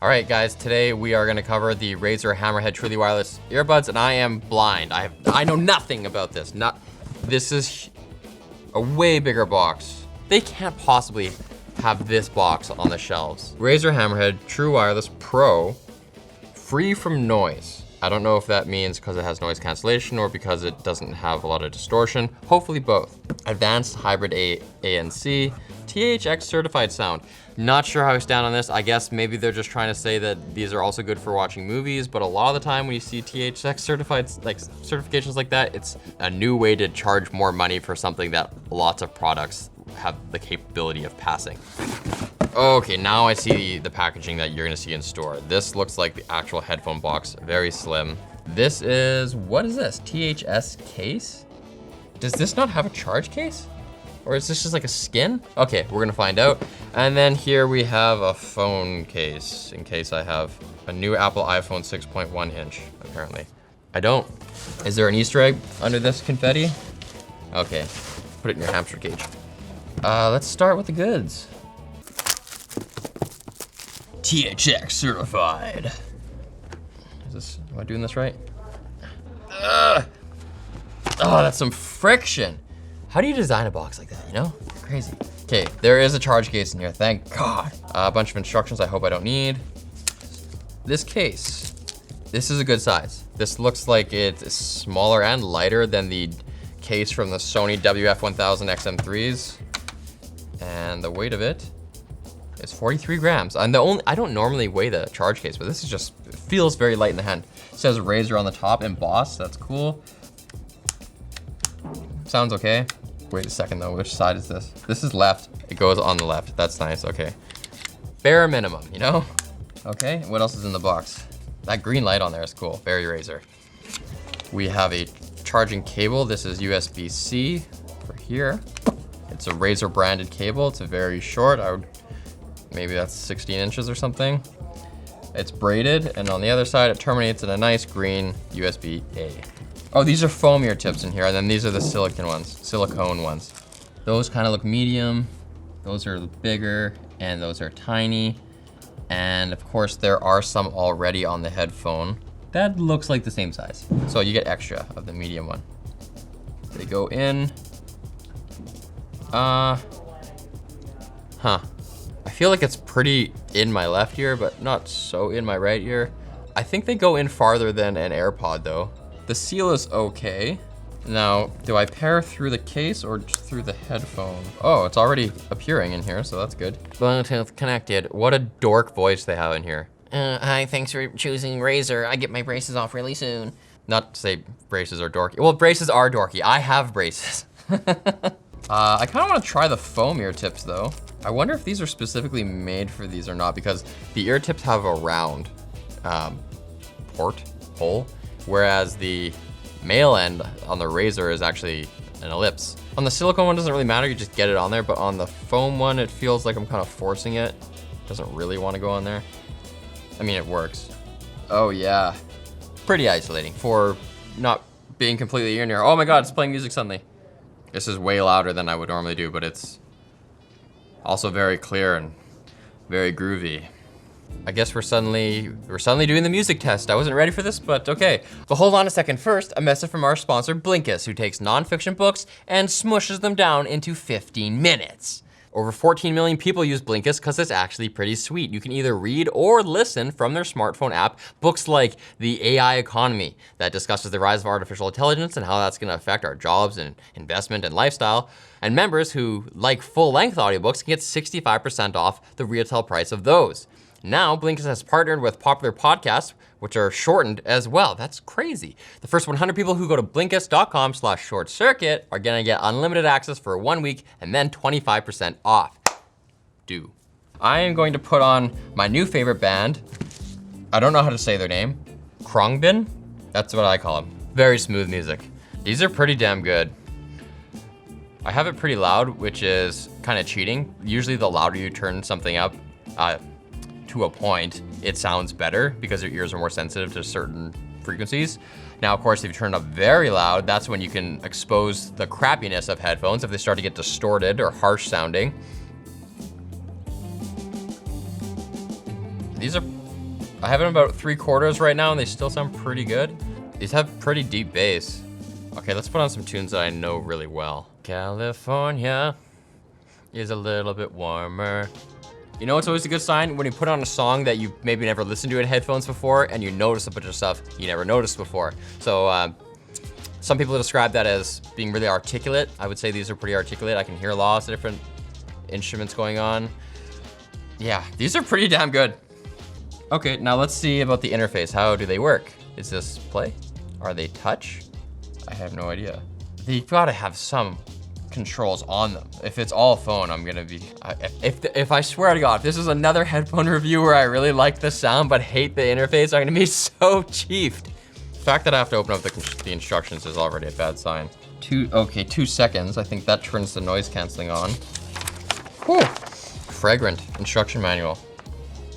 All right, guys, today we are gonna cover the Razer Hammerhead True Wireless Earbuds, and I am blind. I know nothing about this. This is a way bigger box. They can't possibly have this box on the shelves. Razer Hammerhead True Wireless Pro, free from noise. I don't know if that means because it has noise cancellation or because it doesn't have a lot of distortion. Hopefully both. Advanced hybrid ANC, THX certified sound. Not sure how I stand on this. I guess maybe they're just trying to say that these are also good for watching movies, but a lot of the time when you see THX certified, certifications like that, it's a new way to charge more money for something that lots of products have the capability of passing. Okay, now I see the packaging that you're gonna see in store. This looks like the actual headphone box, very slim. This is, what is this? THS case? Does this not have a charge case? Or is this just like a skin? Okay, we're gonna find out. And then here we have a phone case in case I have a new Apple iPhone 6.1 inch, apparently. I don't. Is there an Easter egg under this confetti? Okay, put it in your hamster cage. Let's start with the goods. THX certified. Am I doing this right? Oh, that's some friction. How do you design a box like that, you know? Crazy. Okay, there is a charge case in here, thank God. A bunch of instructions I hope I don't need. This case, this is a good size. This looks like it's smaller and lighter than the case from the Sony WF-1000 XM3s. And the weight of it is 43 grams. And I don't normally weigh the charge case, but this is just, it feels very light in the hand. It says Razer on the top embossed, that's cool. Sounds okay. Wait a second though, which side is this? This is left, it goes on the left. That's nice, okay. Bare minimum, you know? Okay, what else is in the box? That green light on there is cool, very Razer. We have a charging cable. This is USB-C for here. It's a Razer branded cable. It's a very short, maybe that's 16 inches or something. It's braided, and on the other side, it terminates in a nice green USB-A. Oh, these are foam ear tips in here, and then these are the silicone ones. Those kind of look medium, those are bigger, and those are tiny. And of course, there are some already on the headphone. That looks like the same size. So you get extra of the medium one. They go in. I feel like it's pretty in my left ear, but not so in my right ear. I think they go in farther than an AirPod though. The seal is okay. Now, do I pair through the case or through the headphone? Oh, it's already appearing in here, so that's good. Bluetooth connected. What a dork voice they have in here. Hi, thanks for choosing Razer. I get my braces off really soon. Not to say braces are dorky. Well, braces are dorky. I have braces. I kind of want to try the foam ear tips though. I wonder if these are specifically made for these or not, because the ear tips have a round hole, whereas the male end on the Razer is actually an ellipse. On the silicone one, doesn't really matter, you just get it on there, but on the foam one, it feels like I'm kind of forcing it. Doesn't really want to go on there. I mean, it works. Oh yeah, pretty isolating for not being completely ear near. Oh my God, it's playing music suddenly. This is way louder than I would normally do, but it's also very clear and very groovy. I guess we're suddenly doing the music test. I wasn't ready for this, but okay. But hold on a second. First, a message from our sponsor, Blinkist, who takes nonfiction books and smushes them down into 15 minutes. Over 14 million people use Blinkist because it's actually pretty sweet. You can either read or listen from their smartphone app books like The AI Economy that discusses the rise of artificial intelligence and how that's gonna affect our jobs and investment and lifestyle. And members who like full-length audiobooks can get 65% off the retail price of those. Now, Blinkist has partnered with popular podcasts, which are shortened as well. That's crazy. The first 100 people who go to Blinkist.com/short-circuit are gonna get unlimited access for 1 week and then 25% off. I am going to put on my new favorite band. I don't know how to say their name. Khruangbin? That's what I call them. Very smooth music. These are pretty damn good. I have it pretty loud, which is kind of cheating. Usually the louder you turn something up, to a point, it sounds better because your ears are more sensitive to certain frequencies. Now, of course, if you turn it up very loud, that's when you can expose the crappiness of headphones if they start to get distorted or harsh sounding. These are I have them about 3/4 right now and they still sound pretty good. These have pretty deep bass. Okay, let's put on some tunes that I know really well. California is a little bit warmer. You know what's always a good sign? When you put on a song that you maybe never listened to in headphones before and you notice a bunch of stuff you never noticed before. So some people describe that as being really articulate. I would say these are pretty articulate. I can hear lots of different instruments going on. Yeah, these are pretty damn good. Okay, now let's see about the interface. How do they work? Is this play? Are they touch? I have no idea. They gotta have some controls on them. If it's all phone, I'm gonna be, if I swear to God, if this is another headphone review where I really like the sound but hate the interface, I'm gonna be so chiefed. The fact that I have to open up the instructions is already a bad sign. 2 seconds. I think that turns the noise canceling on. Whew. Fragrant instruction manual.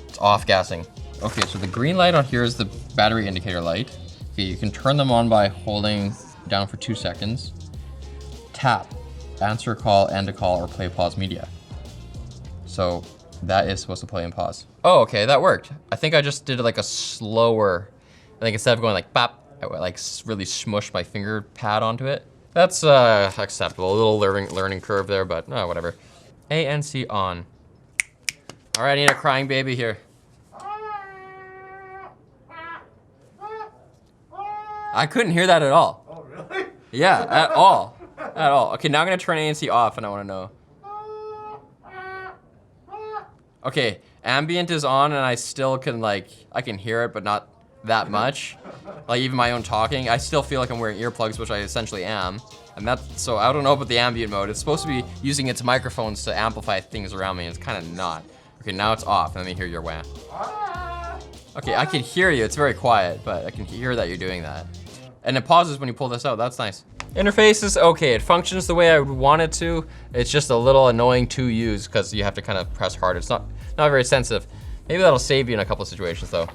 It's off gassing. Okay, so the green light on here is the battery indicator light. Okay, you can turn them on by holding down for 2 seconds. Tap, answer a call, end a call, or play pause media. So that is supposed to play and pause. Oh, okay, that worked. I think I just did like a slower, I think instead of going like bop, I would like really smush my finger pad onto it. That's acceptable. A little learning curve there, but whatever. ANC on. All right, I need a crying baby here. I couldn't hear that at all. Oh, really? Yeah, at all. At all. Okay, now I'm gonna turn ANC off and I wanna know. Okay, ambient is on and I still can I can hear it, but not that much. Like even my own talking, I still feel like I'm wearing earplugs, which I essentially am. And so I don't know about the ambient mode. It's supposed to be using its microphones to amplify things around me. It's kind of not. Okay, now it's off. Let me hear your wham. Okay, I can hear you. It's very quiet, but I can hear that you're doing that. And it pauses when you pull this out. That's nice. Interface is okay. It functions the way I would want it to. It's just a little annoying to use because you have to kind of press hard. It's not very sensitive. Maybe that'll save you in a couple situations though.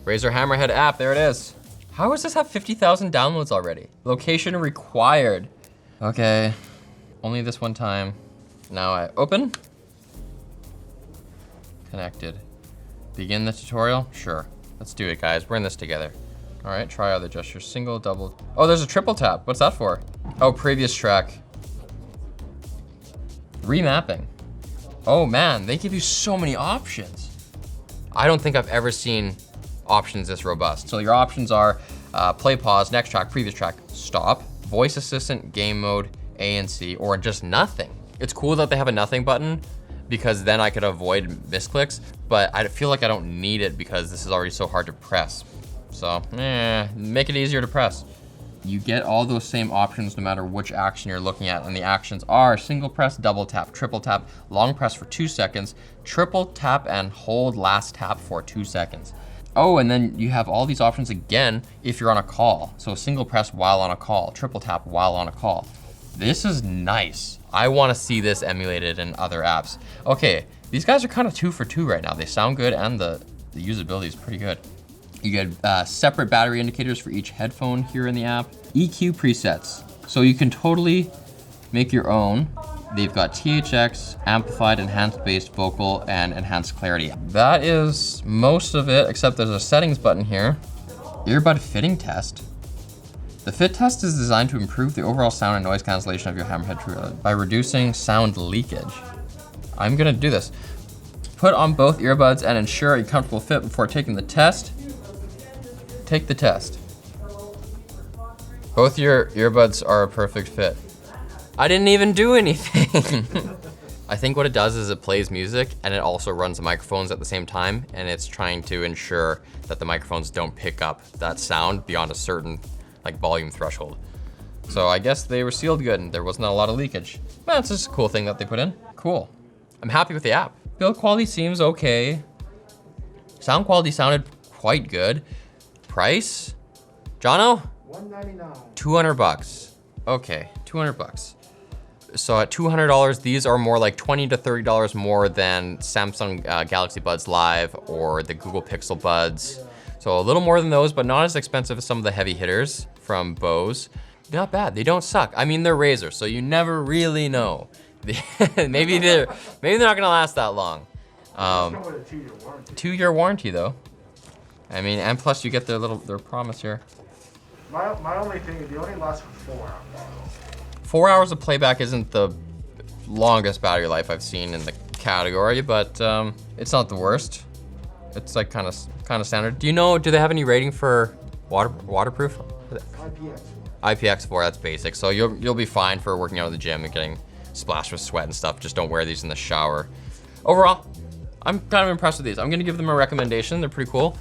Razer Hammerhead app, there it is. How does this have 50,000 downloads already? Location required. Okay, only this one time. Now I open. Connected. Begin the tutorial? Sure. Let's do it, guys. We're in this together. All right, try other gestures. Single, double. Oh, there's a triple tap. What's that for? Oh, previous track. Remapping. Oh man, they give you so many options. I don't think I've ever seen options this robust. So your options are play, pause, next track, previous track, stop, voice assistant, game mode, ANC, or just nothing. It's cool that they have a nothing button because then I could avoid misclicks, but I feel like I don't need it because this is already so hard to press. So, make it easier to press. You get all those same options no matter which action you're looking at, and the actions are single press, double tap, triple tap, long press for 2 seconds, triple tap and hold last tap for 2 seconds. Oh, and then you have all these options again if you're on a call. So single press while on a call, triple tap while on a call. This is nice. I wanna see this emulated in other apps. Okay, these guys are kind of 2 for 2 right now. They sound good and the usability is pretty good. You get separate battery indicators for each headphone here in the app. EQ presets. So you can totally make your own. They've got THX, amplified, enhanced bass, vocal, and enhanced clarity. That is most of it, except there's a settings button here. Earbud fitting test. The fit test is designed to improve the overall sound and noise cancellation of your Hammerhead True Wireless by reducing sound leakage. I'm gonna do this. Put on both earbuds and ensure a comfortable fit before taking the test. Take the test. Both your earbuds are a perfect fit. I didn't even do anything. I think what it does is it plays music and it also runs the microphones at the same time, and it's trying to ensure that the microphones don't pick up that sound beyond a certain volume threshold. So I guess they were sealed good and there wasn't a lot of leakage. That's just a cool thing that they put in. Cool. I'm happy with the app. Build quality seems okay. Sound quality sounded quite good. Price? Jono? $199. 200 bucks. Okay, 200 bucks. So at $200, these are more like $20 to $30 more than Samsung Galaxy Buds Live or the Google Pixel Buds. So a little more than those, but not as expensive as some of the heavy hitters from Bose. Not bad, they don't suck. I mean, they're Razer, so you never really know. maybe they're not gonna last that long. 2-year warranty. 2-year warranty though. I mean, and plus you get their promise here. My only thing is they only last for 4 hours. 4 hours of playback isn't the longest battery life I've seen in the category, but it's not the worst. It's like kind of standard. Do they have any rating for waterproof? IPX. IPX4, that's basic. So you'll be fine for working out in the gym and getting splashed with sweat and stuff. Just don't wear these in the shower. Overall, I'm kind of impressed with these. I'm gonna give them a recommendation. They're pretty cool.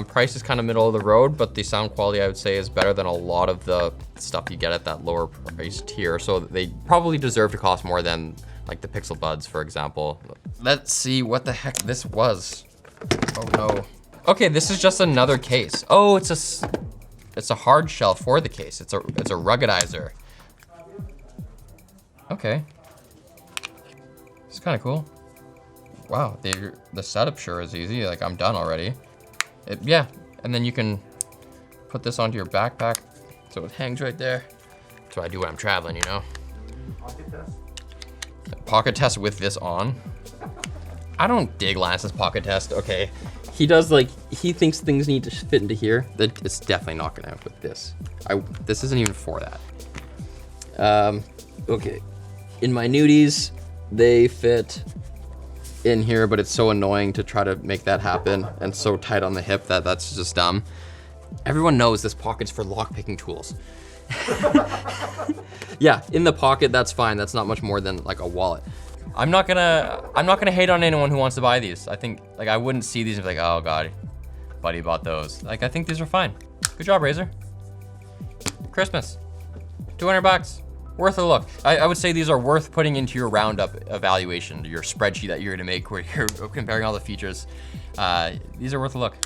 Price is kind of middle of the road, but the sound quality I would say is better than a lot of the stuff you get at that lower price tier. So they probably deserve to cost more than like the Pixel Buds, for example. Let's see what the heck this was. Oh no. Okay, this is just another case. Oh, it's a hard shell for the case. It's a ruggedizer. Okay. It's kind of cool. Wow, the setup sure is easy. Like, I'm done already. Yeah, and then you can put this onto your backpack so it hangs right there. That's what I do when I'm traveling, you know? Pocket test. Pocket test with this on. I don't dig Linus's pocket test, okay. He does he thinks things need to fit into here. It's definitely not gonna with this. This isn't even for that. Okay, in my nudies, they fit in here, but it's so annoying to try to make that happen and so tight on the hip that's just dumb. Everyone knows this pocket's for lock-picking tools. Yeah, in the pocket, that's fine. That's not much more than like a wallet. I'm not gonna hate on anyone who wants to buy these. I think I wouldn't see these and be like, oh god, buddy bought those. I think these are fine. Good job, Razer. Christmas, 200 bucks. Worth a look. I would say these are worth putting into your roundup evaluation, your spreadsheet that you're gonna make where you're comparing all the features. These are worth a look.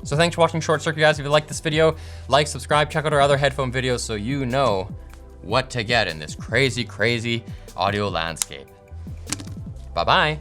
So thanks for watching Short Circuit, guys. If you like this video, like, subscribe, check out our other headphone videos so you know what to get in this crazy, crazy audio landscape. Bye-bye.